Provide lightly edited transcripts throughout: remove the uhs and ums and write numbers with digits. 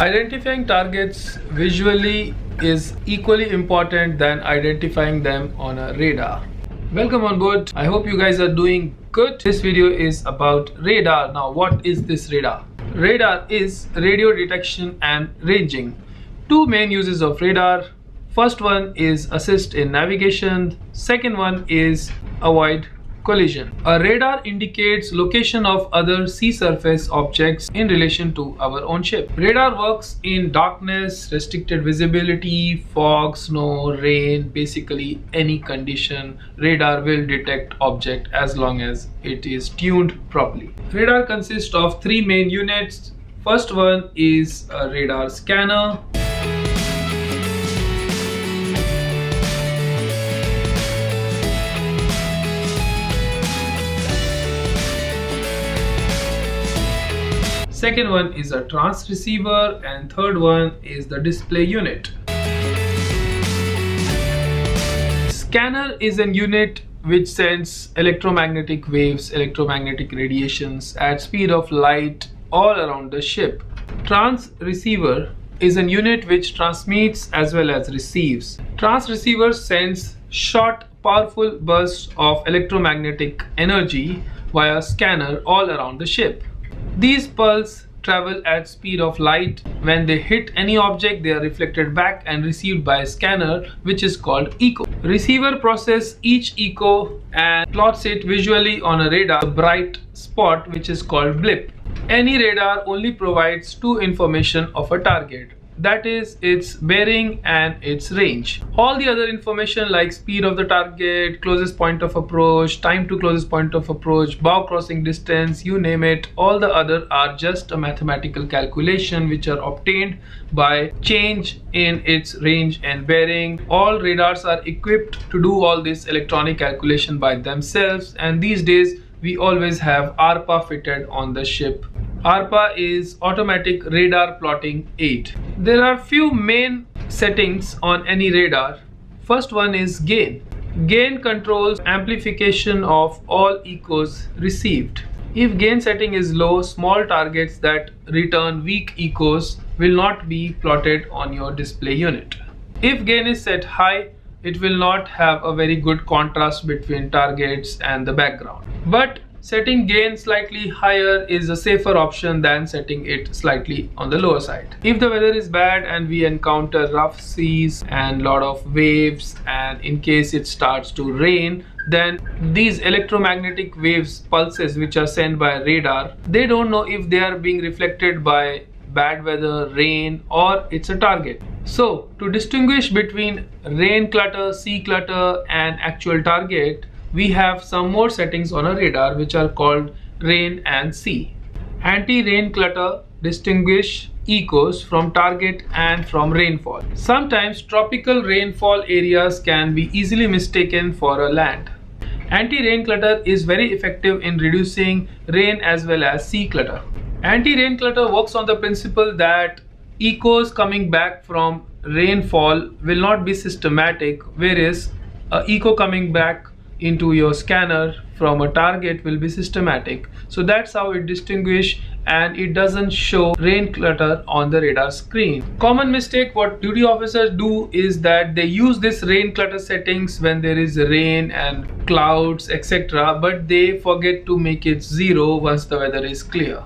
Identifying targets visually is equally important than identifying them on a radar. Welcome on board. I hope you guys are doing good. This video is about radar. Now, what is this radar? Radar is radio detection and ranging. Two main uses of radar. First one is assist in navigation. Second one is avoid collision. A radar indicates location of other sea surface objects in relation to our own ship. Radar works in darkness, restricted visibility, fog, snow, rain, basically any condition. Radar will detect object as long as it is tuned properly. Radar consists of three main units. First one is a radar scanner. Second one is a transceiver, and third one is the display unit. Scanner is a unit which sends electromagnetic waves, electromagnetic radiations at speed of light all around the ship. Transceiver is a unit which transmits as well as receives. Transceiver sends short, powerful bursts of electromagnetic energy via scanner all around the ship. These pulses travel at speed of light. When they hit any object, they are reflected back and received by a scanner, which is called echo. Receiver processes each echo and plots it visually on a radar, a bright spot which is called blip. Any radar only provides two information of a target, that is its bearing and its range. All the other information like speed of the target, closest point of approach, time to closest point of approach, bow crossing distance, you name it, all the other are just a mathematical calculation which are obtained by change in its range and bearing. All radars are equipped to do all this electronic calculation by themselves, and these days we always have ARPA fitted on the ship. ARPA is Automatic Radar Plotting Aid. There are few main settings on any radar. First one is gain. Gain controls amplification of all echoes received. If gain setting is low, small targets that return weak echoes will not be plotted on your display unit. If gain is set high, it will not have a very good contrast between targets and the background. But setting gain slightly higher is a safer option than setting it slightly on the lower side. If the weather is bad and we encounter rough seas and lot of waves, and in case it starts to rain, then these electromagnetic waves, pulses which are sent by radar, they don't know if they are being reflected by bad weather, rain, or it's a target. So to distinguish between rain clutter, sea clutter and actual target, we have some more settings on a radar which are called rain and sea. Anti-rain clutter distinguish echoes from target and from rainfall. Sometimes tropical rainfall areas can be easily mistaken for a land. Anti-rain clutter is very effective in reducing rain as well as sea clutter. Anti-rain clutter works on the principle that echoes coming back from rainfall will not be systematic, whereas echo coming back into your scanner from a target will be systematic. So that's how it distinguishes, and it doesn't show rain clutter on the radar screen. Common mistake what duty officers do is that they use this rain clutter settings when there is rain and clouds, etc., but they forget to make it 0 once the weather is clear.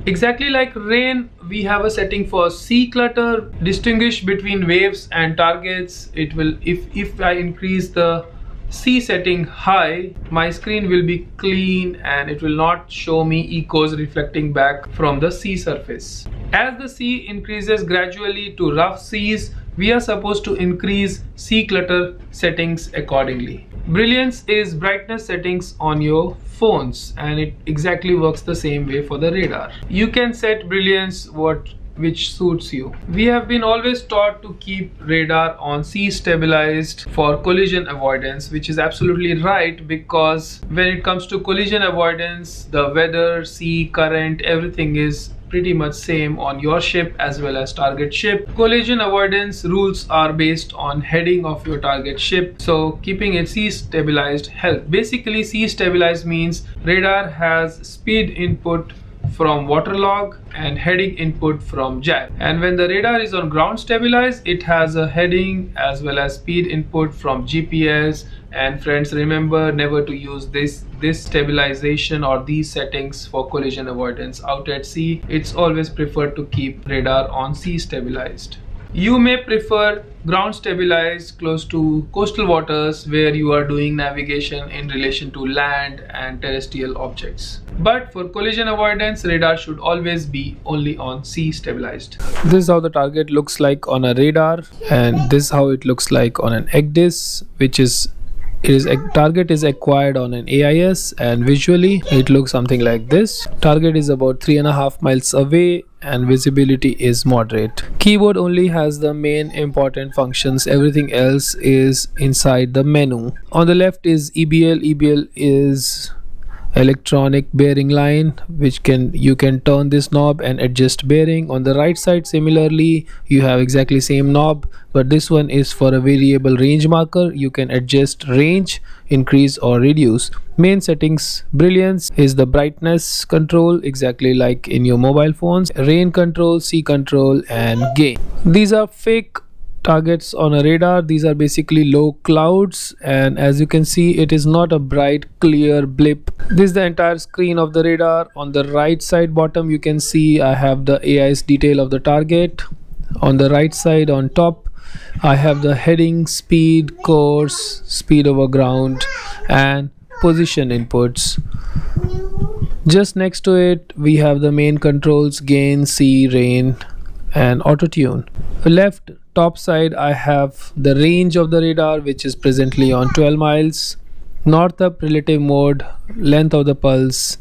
Exactly like rain, we have a setting for sea clutter, distinguish between waves and targets. It will, if I increase the sea setting high, my screen will be clean and it will not show me echoes reflecting back from the sea surface. As the sea increases gradually to rough seas, we are supposed to increase sea clutter settings accordingly. Brilliance is brightness settings on your phones, and it exactly works the same way for the radar. You can set brilliance which suits you. We have been always taught to keep radar on sea stabilized for collision avoidance, which is absolutely right, because when it comes to collision avoidance, the weather, sea, current, everything is pretty much same on your ship as well as target ship. Collision avoidance rules are based on heading of your target ship, so keeping it sea stabilized helps. Basically, sea stabilized means radar has speed input from waterlog and heading input from jack. And when the radar is on ground stabilized, it has a heading as well as speed input from GPS. And friends, remember never to use this stabilization or these settings for collision avoidance out at sea. It's always preferred to keep radar on sea stabilized. You may prefer ground stabilized close to coastal waters where you are doing navigation in relation to land and terrestrial objects. But for collision avoidance, radar should always be only on sea stabilized. This is how the target looks like on a radar, and this is how it looks like on an EGDIS, which is target is acquired on an AIS, and visually it looks something like this. Target is about 3.5 miles away and visibility is moderate. Keyboard only has the main important functions, everything else is inside the menu. On the left is EBL. EBL is electronic bearing line, which you can turn this knob and adjust bearing. On the right side similarly you have exactly same knob, but this one is for a variable range marker. You can adjust range, increase or reduce. Main settings: brilliance is the brightness control, exactly like in your mobile phones. Rain control, sea control and gain. These are fake targets on a radar. These are basically low clouds, and as you can see it is not a bright clear blip. This is the entire screen of the radar. On the right side bottom you can see I have the AIS detail of the target. On the right side on top I have the heading, speed, course, speed over ground and position inputs. Just next to it we have the main controls: gain, sea, rain and auto tune. Left top side I have the range of the radar, which is presently on 12 miles. North up relative mode, length of the pulse.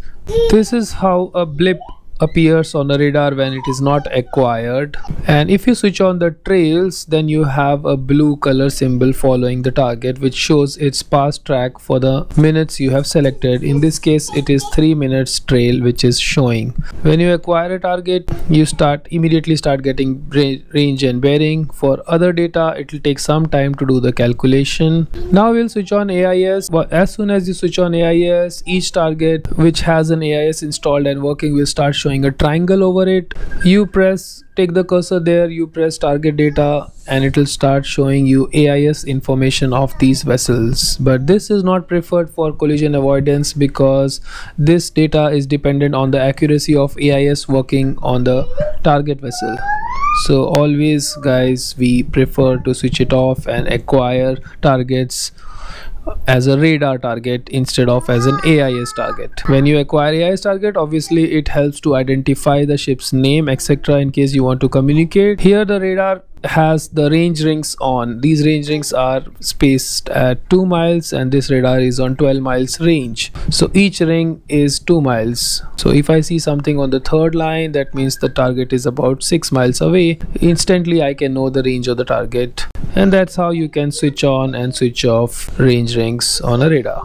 This is how a blip appears on the radar when it is not acquired. And if you switch on the trails, then you have a blue color symbol following the target, which shows its past track for the minutes you have selected. In this case it is 3 minutes trail which is showing. When you acquire a target, you immediately start getting range and bearing. For other data it will take some time to do the calculation. Now we'll switch on AIS. As soon as you switch on AIS, each target which has an AIS installed and working will start showing a triangle over it. You take the cursor there, you press target data and it will start showing you AIS information of these vessels. But this is not preferred for collision avoidance because this data is dependent on the accuracy of AIS working on the target vessel. So always guys, we prefer to switch it off and acquire targets as a radar target instead of as an AIS target. When you acquire AIS target, obviously it helps to identify the ship's name, etc. in case you want to communicate. Here the radar has the range rings on. These range rings are spaced at 2 miles and this radar is on 12 miles range. So each ring is 2 miles. So if I see something on the third line, that means the target is about 6 miles away. Instantly I can know the range of the target. And that's how you can switch on and switch off range rings on a radar.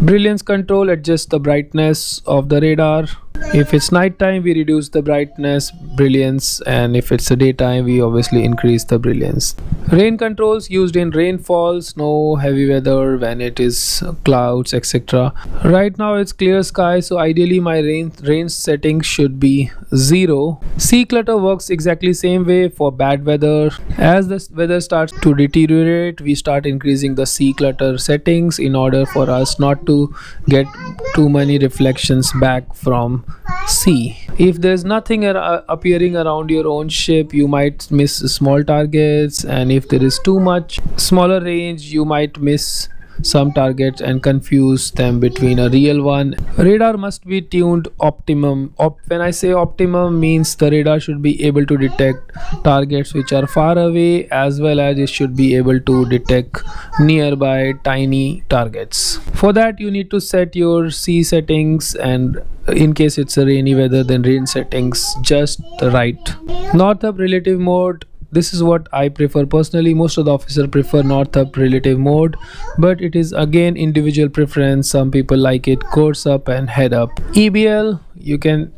Brilliance Control adjusts the brightness of the radar. If it's night time, we reduce the brightness, brilliance, and if it's a daytime, we obviously increase the brilliance. Rain controls used in rainfall, snow, heavy weather, when it is clouds, etc. Right now it's clear sky, so ideally my range settings should be 0. Sea clutter works exactly same way for bad weather. As the weather starts to deteriorate, we start increasing the sea clutter settings in order for us not to get too many reflections back from sea. If there's nothing appearing around your own ship, you might miss small targets, and if there is too much smaller range, you might miss some targets and confuse them between a real one. Radar must be tuned optimum. When I say optimum, means the radar should be able to detect targets which are far away, as well as it should be able to detect nearby tiny targets. For that you need to set your sea settings, and in case it's a rainy weather, then rain settings just right. North up relative mode. This is what I prefer personally. Most of the officers prefer north up relative mode, but it is again individual preference. Some people like it course up and head up. EBL, you can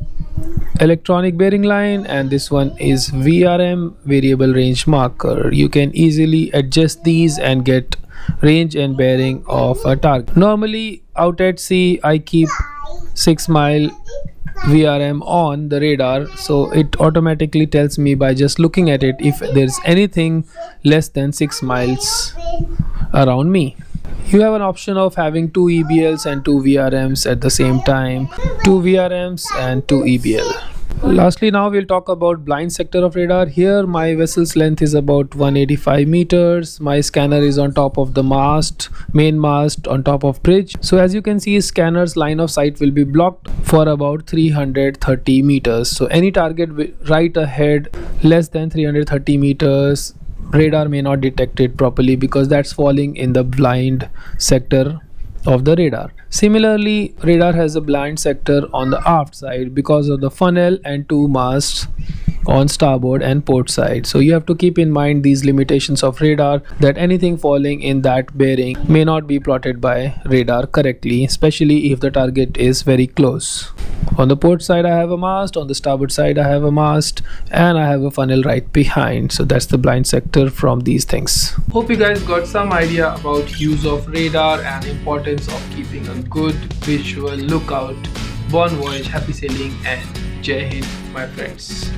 electronic bearing line, and this one is VRM, variable range marker. You can easily adjust these and get range and bearing of a target. Normally out at sea I keep 6 mile VRM on the radar, so it automatically tells me by just looking at it if there's anything less than 6 miles around me. You have an option of having 2 EBLs and 2 VRMs at the same time, 2 VRMs and 2 EBL. Lastly, now we'll talk about blind sector of radar. Here my vessel's length is about 185 meters. My scanner is on top of the mast, main mast on top of bridge. So as you can see, scanner's line of sight will be blocked for about 330 meters. So any target right ahead less than 330 meters, radar may not detect it properly because that's falling in the blind sector of the radar. Similarly, radar has a blind sector on the aft side because of the funnel and 2 masts on starboard and port side. So you have to keep in mind these limitations of radar, that anything falling in that bearing may not be plotted by radar correctly, especially if the target is very close. On the port side I have a mast, on the starboard side I have a mast, and I have a funnel right behind. So that's the blind sector from these things. Hope you guys got some idea about use of radar and importance of keeping a good visual lookout. Bon voyage, happy sailing, and Jai Hind, my friends.